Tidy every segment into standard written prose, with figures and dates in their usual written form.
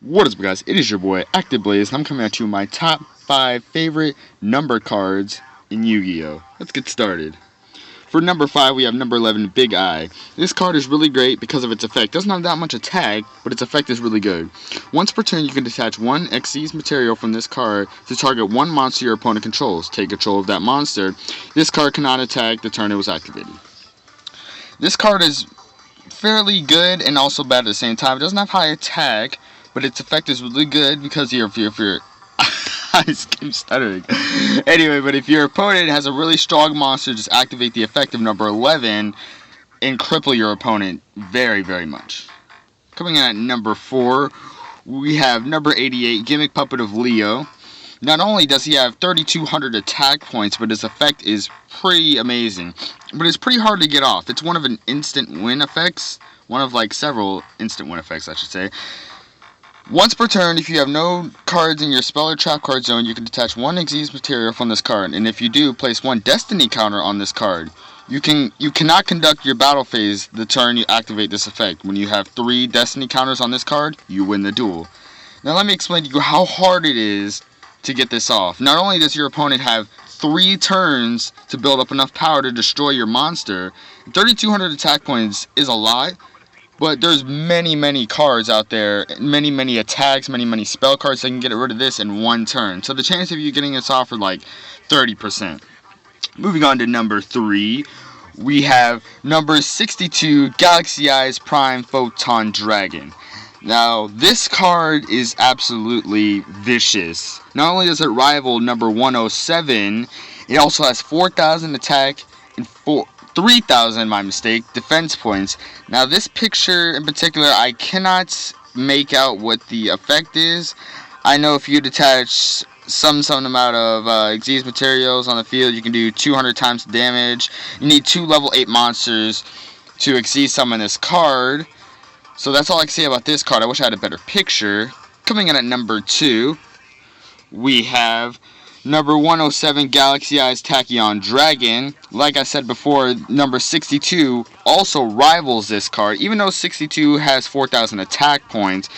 What is up, guys? It is your boy Active Blaze, and I'm coming at you with my top 5 favorite number cards in Yu-Gi-Oh! Let's get started. For number 5, we have number 11, Big Eye. This card is really great because of its effect. It doesn't have that much attack, but its effect is really good. Once per turn, you can detach one Xyz material from this card to target one monster your opponent controls. Take control of that monster. This card cannot attack the turn it was activated. This card is fairly good and also bad at the same time. It doesn't have high attack, but its effect is really good because if you're I just keep stuttering. Anyway, but if your opponent has a really strong monster, just activate the effect of number 11 and cripple your opponent very, very much. Coming in at number 4, we have number 88, Gimmick Puppet of Leo. Not only does he have 3,200 attack points, but his effect is pretty amazing. But it's pretty hard to get off. It's one of an instant win effects. One of like several instant win effects, I should say. Once per turn, if you have no cards in your spell or trap card zone, you can detach one Xyz material from this card, and if you do, place one destiny counter on this card. You cannot conduct your battle phase the turn you activate this effect. When you have 3 destiny counters on this card, you win the duel. Now let me explain to you how hard it is to get this off. Not only does your opponent have 3 turns to build up enough power to destroy your monster, 3,200 attack points is a lot. But there's many cards out there, many attacks, many spell cards that can get rid of this in one turn. So the chance of you getting this off are like 30%. Moving on to number 3, we have number 62, Galaxy Eyes Prime Photon Dragon. Now, this card is absolutely vicious. Not only does it rival number 107, it also has 4,000 attack and 3,000, my mistake, defense points. Now this picture in particular, I cannot make out what the effect is. I know if you detach some amount of Xyz materials on the field, you can do 200 times damage. You need 2 level 8 monsters to Xyz summon this card. So that's all I can say about this card. I wish I had a better picture. Coming in at number 2, we have number 107, Galaxy Eyes Tachyon Dragon. Like I said before, number 62 also rivals this card. Even though 62 has 4,000 attack points,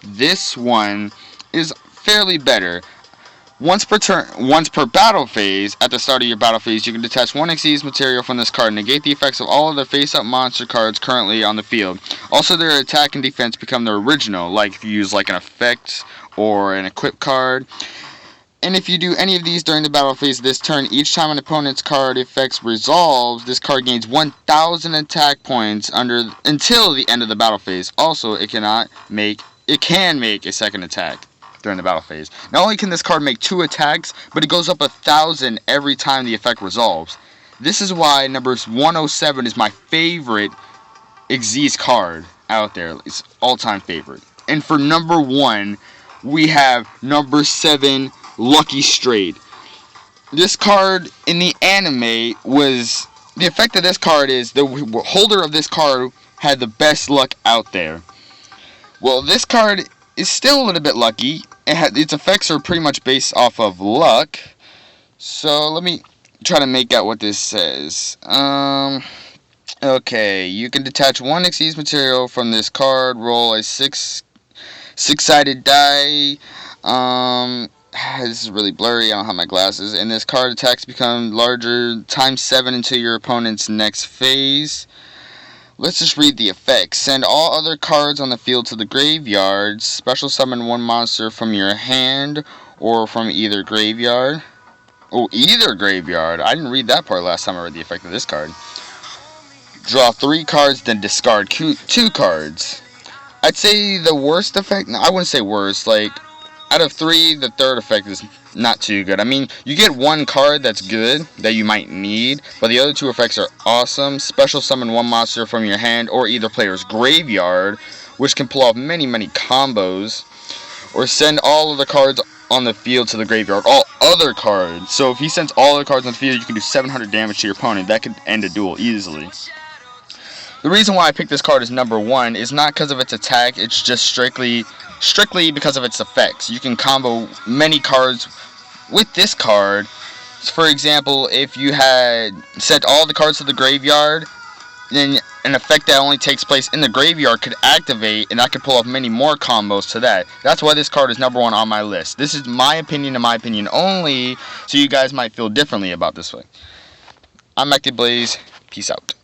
this one is fairly better. Once per battle phase, at the start of your battle phase, you can detach one Xyz material from this card, negate the effects of all of the face-up monster cards currently on the field. Also, their attack and defense become the original, like if you use like an effect or an equip card. And if you do any of these during the battle phase this turn, each time an opponent's card effects resolves, this card gains 1,000 attack points until the end of the battle phase. Also, it can make a second attack during the battle phase. Not only can this card make 2 attacks, but it goes up 1,000 every time the effect resolves. This is why number 107 is my favorite Xyz card out there. It's all-time favorite. And for number 1, we have number 7, Lucky Straight. This card in the anime the effect of this card is the holder of this card had the best luck out there. Well, this card is still a little bit lucky. Its effects are pretty much based off of luck. So let me try to make out what this says. Okay, you can detach one Xyz material from this card. Roll a six-sided die. This is really blurry. I don't have my glasses. And this card attacks become larger times 7 until your opponent's next phase. Let's just read the effects. Send all other cards on the field to the graveyard. Special summon one monster from your hand or from either graveyard. Oh, either graveyard. I didn't read that part last time I read the effect of this card. Draw 3 cards, then discard 2 cards. I'd say the worst effect, no, I wouldn't say worst, like, out of 3, the third effect is not too good. I mean, you get 1 card that's good, that you might need, but the other 2 effects are awesome. Special summon 1 monster from your hand or either player's graveyard, which can pull off many combos. Or send all of the cards on the field to the graveyard. All other cards. So if he sends all the cards on the field, you can do 700 damage to your opponent. That could end a duel easily. The reason why I picked this card as number 1 is not because of its attack, it's just strictly because of its effects. You can combo many cards with this card. For example, if you had sent all the cards to the graveyard then an effect that only takes place in the graveyard could activate, and I could pull off many more combos to that. That's why this card is number 1 on my list. This is my opinion and my opinion only, so you guys might feel differently about this one. I'm Active Blaze. Peace out.